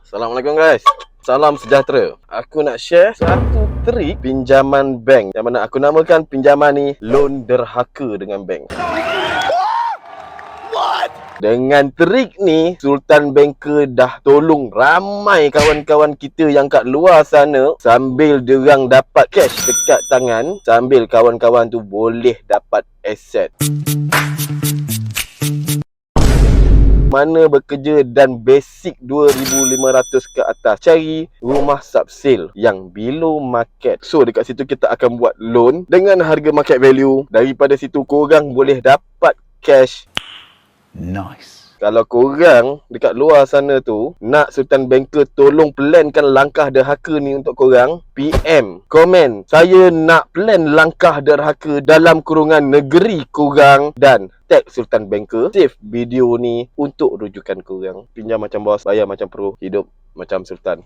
Assalamualaikum guys. Salam sejahtera. Aku nak share satu trik pinjaman bank yang mana aku namakan pinjaman ni loan derhaka dengan bank. Dengan trik ni, Sultan Banker dah tolong ramai kawan-kawan kita yang kat luar sana sambil diorang dapat cash dekat tangan, sambil kawan-kawan tu boleh dapat aset. Mana bekerja dan basic 2,500 ke atas, cari rumah subsale yang below market. So dekat situ kita akan buat loan dengan harga market value. Daripada situ korang boleh dapat cash. Nice. Kalau korang dekat luar sana tu nak Sultan Banker tolong plankan langkah derhaka ni untuk korang, PM, komen, saya nak plan langkah derhaka dalam kurungan negeri korang, dan tag Sultan Banker. Save video ni untuk rujukan korang. Pinjam macam bos, bayar macam pro, hidup macam Sultan.